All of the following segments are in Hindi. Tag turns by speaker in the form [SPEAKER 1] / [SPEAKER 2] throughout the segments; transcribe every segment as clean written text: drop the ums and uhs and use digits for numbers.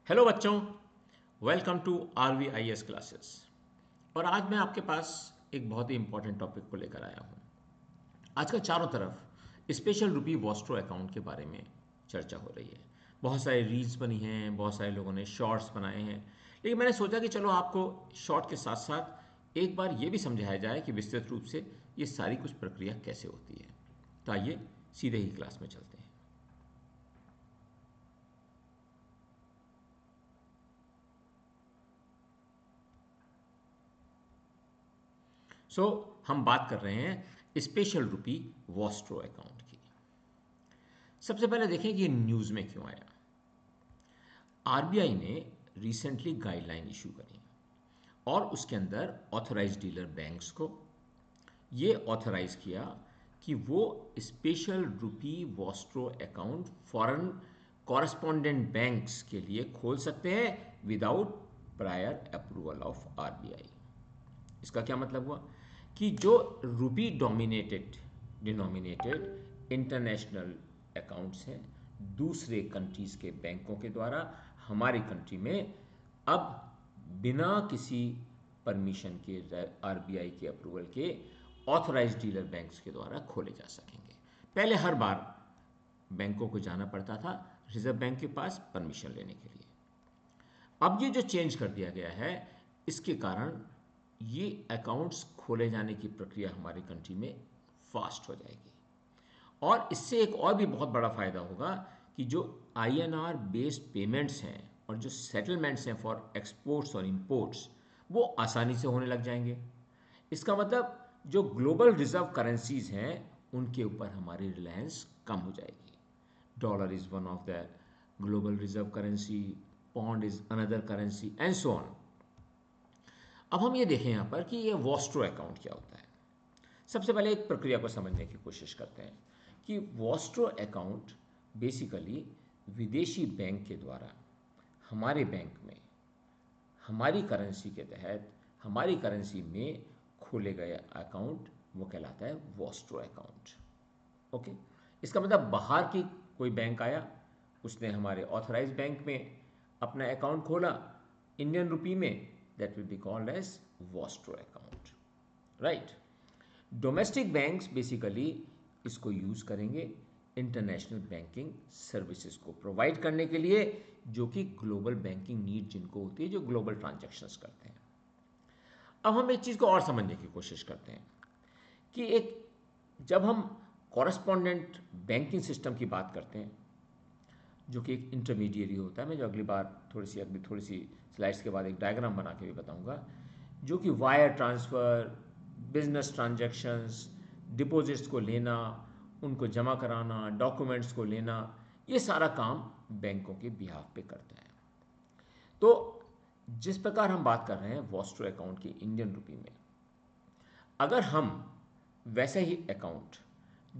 [SPEAKER 1] हेलो बच्चों, welcome to R V I S classes. और आज मैं आपके पास एक बहुत ही इंपॉर्टेंट टॉपिक को लेकर आया हूँ। आजकल चारों तरफ स्पेशल रुपी वॉस्ट्रो अकाउंट के बारे में चर्चा हो रही है। बहुत सारे रील्स बनी हैं, बहुत सारे लोगों ने शॉर्ट्स बनाए हैं, लेकिन मैंने सोचा कि चलो आपको शॉर्ट के साथ साथ एक बार ये भी समझाया जाए कि विस्तृत रूप से ये सारी कुछ प्रक्रिया कैसे होती है। तो आइए सीधे ही क्लास में चलते हैं। हम बात कर रहे हैं स्पेशल रुपी वॉस्ट्रो अकाउंट की। सबसे पहले देखें कि ये न्यूज़ में क्यों आया। आरबीआई ने रिसेंटली गाइडलाइन इशू करी और उसके अंदर ऑथराइज्ड डीलर बैंक्स को ये ऑथराइज किया कि वो special rupee vostro account foreign correspondent banks के लिए खोल सकते हैं without prior approval of RBI. इसका क्या मतलब हुआ कि जो रूपी डोमिनेटेड डिनोमिनेटेड इंटरनेशनल अकाउंट्स हैं दूसरे कंट्रीज़ के बैंकों के द्वारा हमारी कंट्री में अब बिना किसी परमिशन के आरबीआई के अप्रूवल के ऑथराइज्ड डीलर बैंक्स के द्वारा खोले जा सकेंगे। पहले हर बार बैंकों को जाना पड़ता था रिजर्व बैंक के पास परमिशन लेने के लिए। अब ये जो चेंज कर दिया गया है इसके कारण ये अकाउंट्स खोले जाने की प्रक्रिया हमारी कंट्री में फास्ट हो जाएगी। और इससे एक और भी बहुत बड़ा फ़ायदा होगा कि जो आईएनआर बेस्ड पेमेंट्स हैं और जो सेटलमेंट्स हैं फॉर एक्सपोर्ट्स और इंपोर्ट्स वो आसानी से होने लग जाएंगे। इसका मतलब जो ग्लोबल रिजर्व करेंसीज हैं उनके ऊपर हमारी रिलायंस कम हो जाएगी। Dollar is one of the global reserve currency, pond is another currency and so on. अब हम ये देखें यहाँ पर कि ये वॉस्ट्रो अकाउंट क्या होता है। सबसे पहले एक प्रक्रिया को समझने की कोशिश करते हैं कि वॉस्ट्रो अकाउंट बेसिकली विदेशी बैंक के द्वारा हमारे बैंक में हमारी करेंसी के तहत हमारी करेंसी में खोले गए अकाउंट वो कहलाता है वॉस्ट्रो अकाउंट। ओके, इसका मतलब बाहर की कोई बैंक आया, उसने हमारे ऑथराइज बैंक में अपना अकाउंट खोला इंडियन रुपी में, that will be called as vostro account, right. Domestic banks basically इसको यूज़ करेंगे इंटरनेशनल बैंकिंग सर्विसेज को प्रोवाइड करने के लिए, जो कि ग्लोबल बैंकिंग नीड जिनको होती है, जो ग्लोबल ट्रांजैक्शंस करते हैं। अब हम एक चीज़ को और समझने की कोशिश करते हैं कि एक जब हम कॉरस्पॉन्डेंट बैंकिंग सिस्टम की बात करते हैं जो कि एक इंटरमीडिएरी होता है, मैं जो अगली थोड़ी सी स्लाइड्स के बाद एक डायग्राम बना के भी बताऊंगा, जो कि wire transfer, business transactions, deposits को लेना, उनको जमा कराना, डॉक्यूमेंट्स को लेना, ये सारा काम बैंकों के बिहाफ पे करता है। तो जिस प्रकार हम बात कर रहे हैं वॉस्ट्रो अकाउंट की इंडियन रुपी में, अगर हम वैसे ही अकाउंट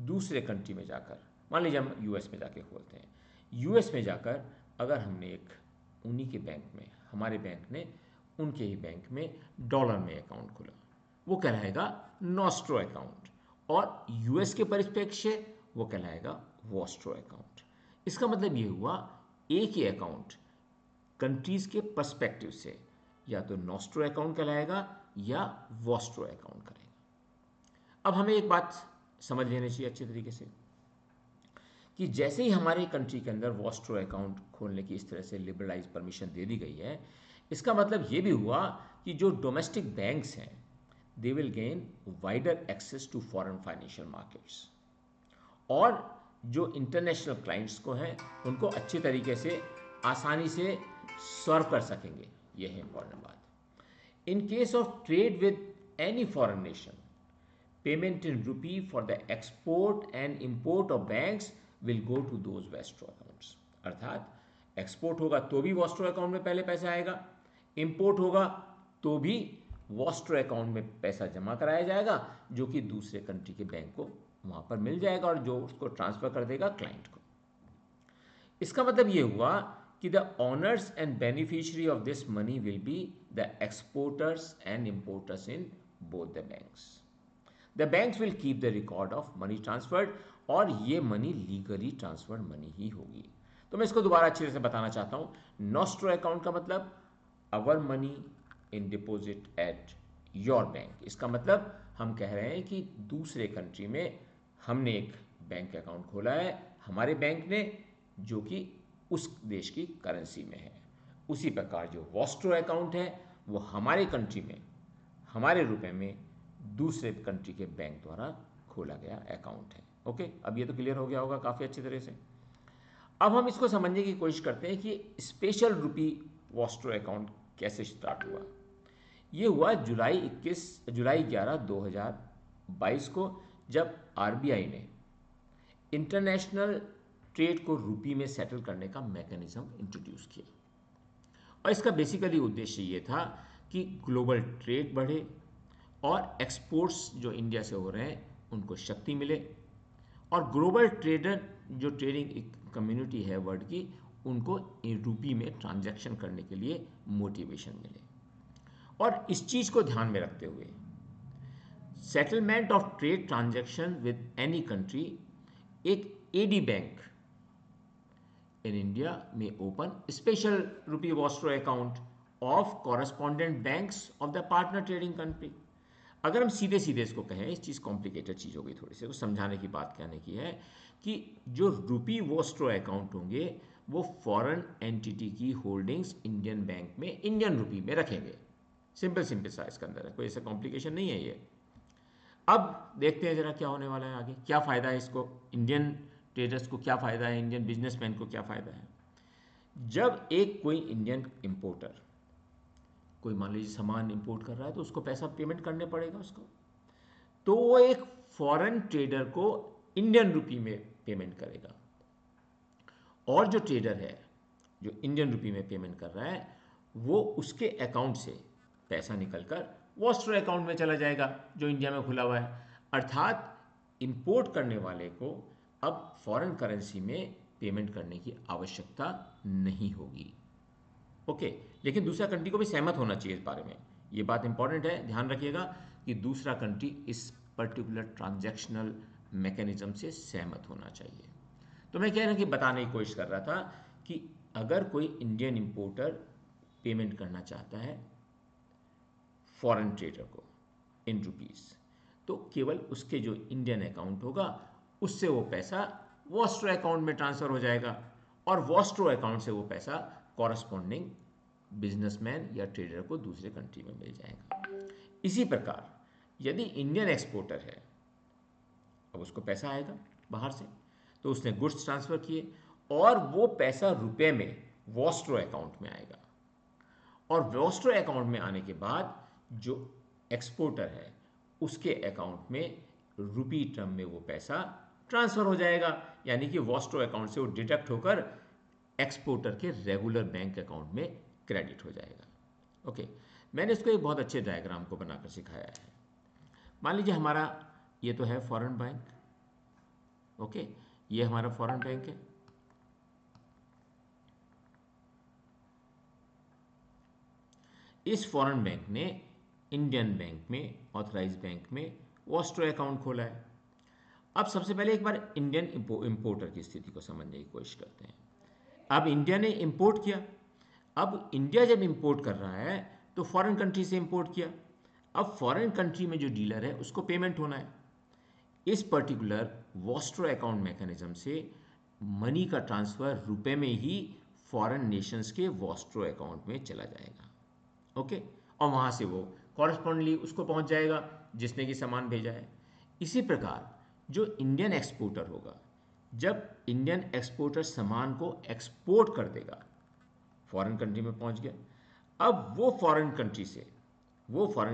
[SPEAKER 1] दूसरे कंट्री में जाकर, मान लीजिए हम यूएस में जाके खोलते हैं, यूएस में जाकर अगर हमने एक उन्हीं के बैंक में, हमारे बैंक ने उनके ही बैंक में डॉलर में अकाउंट खोला, वो कहलाएगा नॉस्ट्रो अकाउंट, और यूएस के परिप्रेक्ष्य वो कहलाएगा वॉस्ट्रो अकाउंट। इसका मतलब ये हुआ एक ही अकाउंट कंट्रीज़ के पर्सपेक्टिव से या तो नॉस्ट्रो अकाउंट कहलाएगा या वॉस्ट्रो अकाउंट करेगा। अब हमें एक बात समझ लेनी चाहिए अच्छे तरीके से कि जैसे ही हमारे कंट्री के अंदर वॉस्ट्रो अकाउंट खोलने की इस तरह से लिबरलाइज परमिशन दे दी गई है, इसका मतलब ये भी हुआ कि जो डोमेस्टिक बैंक्स हैं they will gain wider access to foreign financial markets, और जो इंटरनेशनल क्लाइंट्स को हैं उनको अच्छे तरीके से आसानी से सर्व कर सकेंगे। ये है इंपॉर्टेंट बात। In case of trade with any foreign nation, payment in rupee for the export and import of banks will go to those vostro accounts. अर्थात एक्सपोर्ट होगा तो भी वॉस्ट्रो अकाउंट में पहले पैसा आएगा, इंपोर्ट होगा तो भी वॉस्ट्रो अकाउंट में पैसा जमा कराया जाएगा, जो कि दूसरे कंट्री के बैंक को वहाँ पर मिल जाएगा और जो उसको ट्रांसफ़र कर देगा क्लाइंट को। इसका मतलब ये हुआ कि the owners and beneficiary of this money will be the exporters and importers in both the banks. The banks will keep the record of money transferred, और ये मनी लीगली ट्रांसफर्ड मनी ही होगी। तो मैं इसको दोबारा अच्छी तरह से बताना चाहता हूँ। नॉस्ट्रो अकाउंट का मतलब अवर money in deposit at your bank. इसका मतलब हम कह रहे हैं कि दूसरे कंट्री में हमने एक बैंक अकाउंट खोला है हमारे बैंक ने, जो कि उस देश की करेंसी में है। उसी प्रकार जो वॉस्ट्रो अकाउंट है वो हमारे कंट्री में हमारे रुपए में दूसरे कंट्री के बैंक द्वारा खोला गया अकाउंट है। ओके, अब ये तो क्लियर हो गया होगा काफ़ी अच्छी तरह से। अब हम इसको समझने की कोशिश करते हैं कि स्पेशल रुपी वॉस्ट्रो अकाउंट कैसे स्टार्ट हुआ। ये हुआ जुलाई 11 2022 को, जब आरबीआई ने इंटरनेशनल ट्रेड को रुपी में सेटल करने का मैकेनिज्म इंट्रोड्यूस किया। और इसका बेसिकली उद्देश्य ये था कि ग्लोबल ट्रेड बढ़े और एक्सपोर्ट्स जो इंडिया से हो रहे हैं उनको शक्ति मिले, और ग्लोबल ट्रेडर जो ट्रेडिंग कम्युनिटी है वर्ल्ड की, उनको रुपी में ट्रांजैक्शन करने के लिए मोटिवेशन मिले। और इस चीज़ को ध्यान में रखते हुए settlement of trade transaction with any country, एक AD bank in India may open special rupee wastro account of correspondent banks of the partner trading country। अगर हम सीधे सीधे इसको कहें, इस चीज़ कॉम्प्लिकेटेड चीज़ हो गई थोड़ी सी, तो समझाने की बात कहने की है कि जो रुपी वॉस्ट्रो अकाउंट होंगे वो फॉरेन एंटिटी की होल्डिंग्स इंडियन बैंक में इंडियन रुपी में रखेंगे। सिंपल सा इसके अंदर है, कोई ऐसा कॉम्प्लिकेशन नहीं है ये। अब देखते हैं जरा क्या होने वाला है आगे, क्या फ़ायदा है इसको, इंडियन ट्रेडर्स को क्या फ़ायदा है, इंडियन बिजनेसमैन को क्या फ़ायदा है। जब एक कोई इंडियन इंपोर्टर कोई मान लीजिए सामान इंपोर्ट कर रहा है तो उसको पैसा पेमेंट करने पड़ेगा उसको, तो वो एक फॉरेन ट्रेडर को इंडियन रुपी में पेमेंट करेगा, और जो ट्रेडर है जो इंडियन रुपी में पेमेंट कर रहा है वो उसके अकाउंट से पैसा निकलकर वॉस्ट्रो अकाउंट में चला जाएगा जो इंडिया में खुला हुआ है। अर्थात इंपोर्ट करने वाले को अब फॉरेन करेंसी में पेमेंट करने की आवश्यकता नहीं होगी। ओके, लेकिन दूसरा कंट्री को भी सहमत होना चाहिए इस बारे में, ये बात इंपॉर्टेंट है, ध्यान रखिएगा कि दूसरा कंट्री इस पर्टिकुलर ट्रांजैक्शनल मैकेनिज्म से सहमत होना चाहिए। तो मैं कह रहा कि बताने की कोशिश कर रहा था कि अगर कोई इंडियन इंपोर्टर पेमेंट करना चाहता है फॉरेन ट्रेडर को इन रुपीस, तो केवल उसके जो इंडियन अकाउंट होगा उससे वो पैसा वॉस्ट्रो अकाउंट में ट्रांसफ़र हो जाएगा, और वॉस्ट्रो अकाउंट से वो पैसा कॉरस्पॉन्डिंग बिजनेसमैन या ट्रेडर को दूसरे कंट्री में मिल जाएगा। इसी प्रकार यदि इंडियन एक्सपोर्टर है, अब उसको पैसा आएगा बाहर से, तो उसने गुड्स ट्रांसफ़र किए और वो पैसा रुपए में वॉस्ट्रो अकाउंट में आएगा, और वॉस्ट्रो अकाउंट में आने के बाद जो एक्सपोर्टर है उसके अकाउंट में रुपी टर्म में वो पैसा ट्रांसफ़र हो जाएगा, यानी कि वॉस्ट्रो अकाउंट से वो डिडक्ट होकर एक्सपोर्टर के रेगुलर बैंक अकाउंट में क्रेडिट हो जाएगा। ओके, मैंने इसको एक बहुत अच्छे डायग्राम को बनाकर सिखाया है। मान लीजिए हमारा ये तो है फॉरेन बैंक, ओके, ये हमारा फॉरेन बैंक है। इस फॉरेन बैंक ने इंडियन बैंक में, ऑथराइज बैंक में वॉस्ट्रो अकाउंट खोला है। अब सबसे पहले एक बार इंडियन इंपोर्टर की स्थिति को समझने की कोशिश करते हैं। अब इंडिया ने इंपोर्ट किया, अब इंडिया जब इंपोर्ट कर रहा है तो फॉरेन कंट्री से इंपोर्ट किया, अब फॉरेन कंट्री में जो डीलर है उसको पेमेंट होना है। इस पर्टिकुलर वॉस्ट्रो अकाउंट मैकेनिज्म से मनी का ट्रांसफ़र रुपए में ही फॉरेन नेशंस के वॉस्ट्रो अकाउंट में चला जाएगा। ओके, और वहाँ से वो कॉरस्पॉन्डली उसको पहुँच जाएगा जिसने कि सामान भेजा है। इसी प्रकार जो इंडियन एक्सपोर्टर होगा, जब इंडियन एक्सपोर्टर सामान को एक्सपोर्ट कर देगा, फॉरेन कंट्री में पहुँच गया, अब वो फॉरेन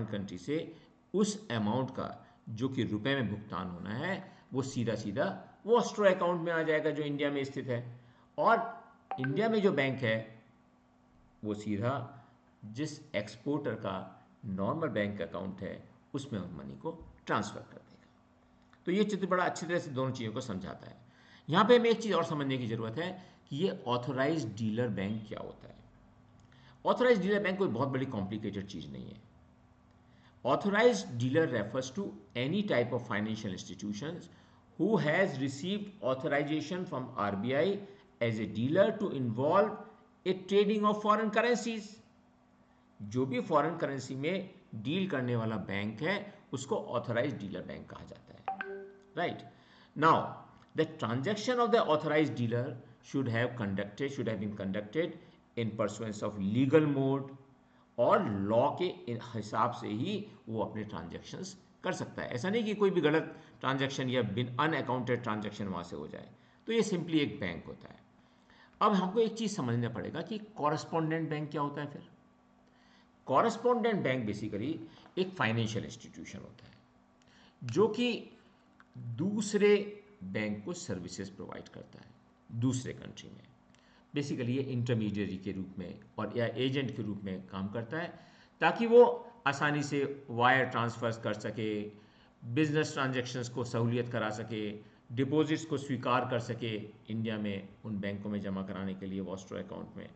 [SPEAKER 1] कंट्री से उस अमाउंट का जो कि रुपए में भुगतान होना है वो सीधा सीधा वॉस्ट्रो अकाउंट में आ जाएगा जो इंडिया में स्थित है, और इंडिया में जो बैंक है वो सीधा जिस एक्सपोर्टर का नॉर्मल बैंक अकाउंट है उसमें मनी को ट्रांसफ़र कर देगा। तो ये चित्र बड़ा अच्छी तरह से दोनों चीज़ों को समझाता है। यहाँ पे हमें एक चीज़ और समझने की ज़रूरत है कि ये ऑथोराइज्ड डीलर बैंक क्या होता है। ऑथोराइज्ड डीलर बैंक कोई बहुत बड़ी कॉम्प्लिकेटेड चीज़ नहीं है। Authorized dealer refers to any type of financial institutions who has received authorization from RBI as a dealer to involve a trading of foreign currencies. जो भी फॉरेन करेंसी में डील करने वाला बैंक है उसको ऑथराइज डीलर बैंक कहा जाता है, right. Now the transaction of the authorise dealer should have been conducted in pursuance of legal mode, और लॉ के हिसाब से ही वो अपने ट्रांजैक्शंस कर सकता है। ऐसा नहीं कि कोई भी गलत ट्रांजैक्शन या बिन अनअकाउंटेड ट्रांजैक्शन वहाँ से हो जाए। तो ये सिंपली एक बैंक होता है। अब हमको एक चीज़ समझना पड़ेगा कि कॉरेस्पॉन्डेंट बैंक क्या होता है। फिर कॉरेस्पॉन्डेंट बैंक बेसिकली एक फाइनेंशियल इंस्टीट्यूशन होता है जो कि दूसरे बैंक को सर्विसेज प्रोवाइड करता है दूसरे कंट्री में। बेसिकली ये इंटरमीडियरी के रूप में और या एजेंट के रूप में काम करता है, ताकि वो आसानी से वायर ट्रांसफर्स कर सके, बिजनेस ट्रांजैक्शंस को सहूलियत करा सके, डिपॉजिट्स को स्वीकार कर सके इंडिया में उन बैंकों में जमा कराने के लिए वॉस्ट्रो अकाउंट में,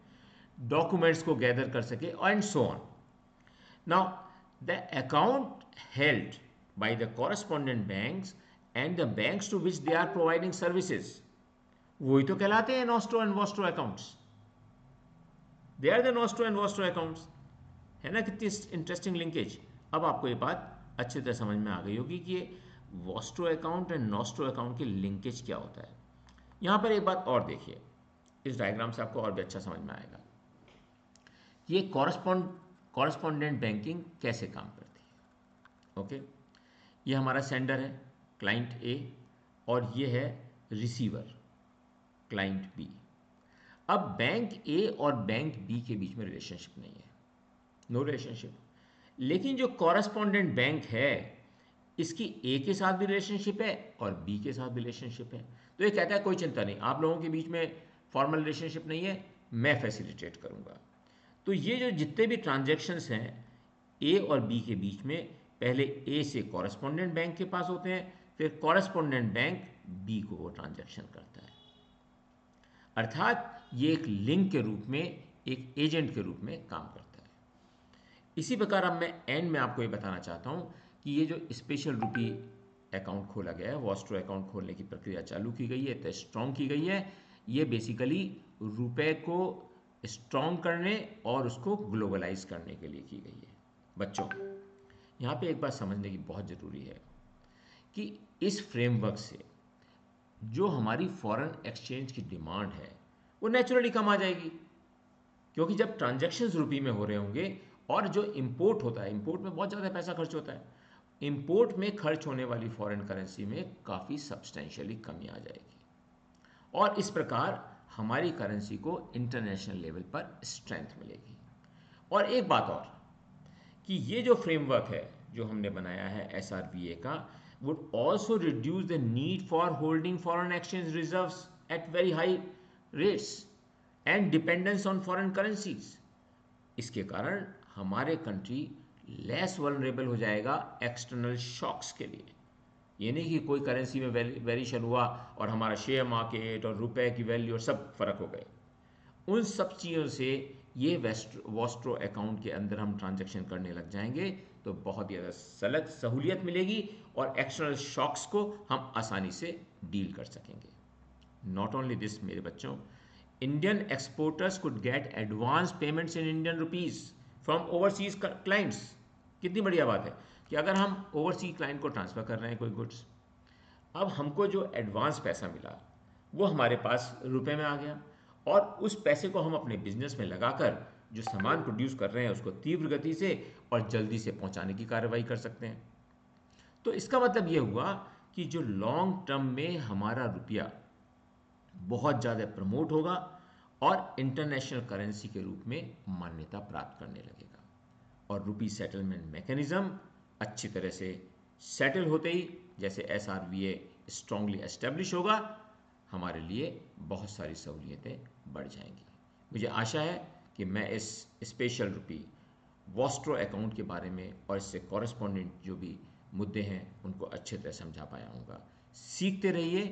[SPEAKER 1] डॉक्यूमेंट्स को गैदर कर सके and so on. Now the account held by the correspondent banks and the banks to which they are providing services, वही तो कहलाते हैं nostro and vostro accounts. They are the nostro and vostro accounts. है ना कितनी इंटरेस्टिंग लिंकेज। अब आपको ये बात अच्छी तरह समझ में आ गई होगी कि ये Vostro account and nostro account की लिंकेज क्या होता है। यहाँ पर एक बात और देखिए, इस डायग्राम से आपको और भी अच्छा समझ में आएगा कि ये कॉरेस्पॉन्डेंट बैंकिंग कैसे काम करती है। ओके, ये हमारा सेंडर है क्लाइंट ए और ये है रिसीवर क्लाइंट बी। अब बैंक ए और बैंक बी के बीच में रिलेशनशिप नहीं है, नो रिलेशनशिप। लेकिन जो कॉरेस्पॉन्डेंट बैंक है इसकी ए के साथ भी रिलेशनशिप है और बी के साथ भी रिलेशनशिप है। तो ये कहता है कोई चिंता नहीं, आप लोगों के बीच में फॉर्मल रिलेशनशिप नहीं है, मैं फैसिलिटेट करूंगा। तो ये जो जितने भी ट्रांजैक्शंस हैं ए और बी के बीच में, पहले ए से कॉरेस्पॉन्डेंट बैंक के पास होते हैं, फिर कॉरेस्पॉन्डेंट बैंक बी को वो ट्रांजैक्शन करता है। अर्थात ये एक लिंक के रूप में, एक एजेंट के रूप में काम करता है। इसी प्रकार अब मैं एंड में आपको ये बताना चाहता हूँ कि ये जो स्पेशल रुपी अकाउंट खोला गया है, वॉस्ट्रो अकाउंट खोलने की प्रक्रिया चालू की गई है, तो स्ट्रॉन्ग की गई है। ये बेसिकली रुपए को स्ट्रॉन्ग करने और उसको ग्लोबलाइज करने के लिए की गई है। बच्चों, यहाँ पे एक बात समझने की बहुत ज़रूरी है कि इस फ्रेमवर्क से जो हमारी फॉरेन एक्सचेंज की डिमांड है वो नेचुरली कम आ जाएगी, क्योंकि जब ट्रांजैक्शंस रुपी में हो रहे होंगे और जो इंपोर्ट होता है, इंपोर्ट में बहुत ज़्यादा पैसा खर्च होता है, इंपोर्ट में खर्च होने वाली फॉरेन करेंसी में काफ़ी सब्सटेंशियली कमी आ जाएगी और इस प्रकार हमारी करेंसी को इंटरनेशनल लेवल पर स्ट्रेंथ मिलेगी। और एक बात और कि ये जो फ्रेमवर्क है जो हमने बनाया है SRVA का, would also reduce the need for holding foreign exchange reserves at very high rates and dependence on foreign currencies। इसके कारण हमारे कंट्री लेस वल्नरेबल हो जाएगा एक्सटर्नल शॉक्स के लिए। ये नहीं कि कोई करेंसी में वेरिएशन हुआ और हमारा शेयर मार्केट और रुपए की वैल्यू और सब फर्क हो गए। उन सब चीज़ों से ये वॉस्ट्रो अकाउंट के अंदर हम ट्रांजैक्शन करने लग जाएंगे तो बहुत ही ज़्यादा सहूलियत मिलेगी और एक्सटर्नल शॉक्स को हम आसानी से डील कर सकेंगे। नॉट ओनली दिस मेरे बच्चों, Indian exporters could get advance payments in Indian rupees from overseas clients. कितनी बढ़िया बात है कि अगर हम ओवरसीज क्लाइंट को ट्रांसफ़र कर रहे हैं कोई गुड्स, अब हमको जो एडवांस पैसा मिला वो हमारे पास रुपए में आ गया और उस पैसे को हम अपने बिजनेस में लगाकर जो सामान प्रोड्यूस कर रहे हैं उसको तीव्र गति से और जल्दी से पहुंचाने की कार्रवाई कर सकते हैं। तो इसका मतलब ये हुआ कि जो लॉन्ग टर्म में हमारा रुपया बहुत ज़्यादा प्रमोट होगा और इंटरनेशनल करेंसी के रूप में मान्यता प्राप्त करने लगेगा और रुपी सेटलमेंट मैकेनिज्म अच्छी तरह से सेटल होते ही, जैसे SRVA स्ट्रांगली एस्टेब्लिश होगा, हमारे लिए बहुत सारी सहूलियतें बढ़ जाएंगी। मुझे आशा है कि मैं इस स्पेशल रुपी वॉस्ट्रो अकाउंट के बारे में और इससे कॉरेस्पॉन्डेंट जो भी मुद्दे हैं उनको अच्छे तरह समझा पाया हूँगा। सीखते रहिए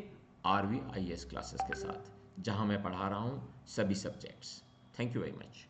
[SPEAKER 1] RVIS क्लासेस के साथ, जहाँ मैं पढ़ा रहा हूँ सभी subjects. Thank you very much.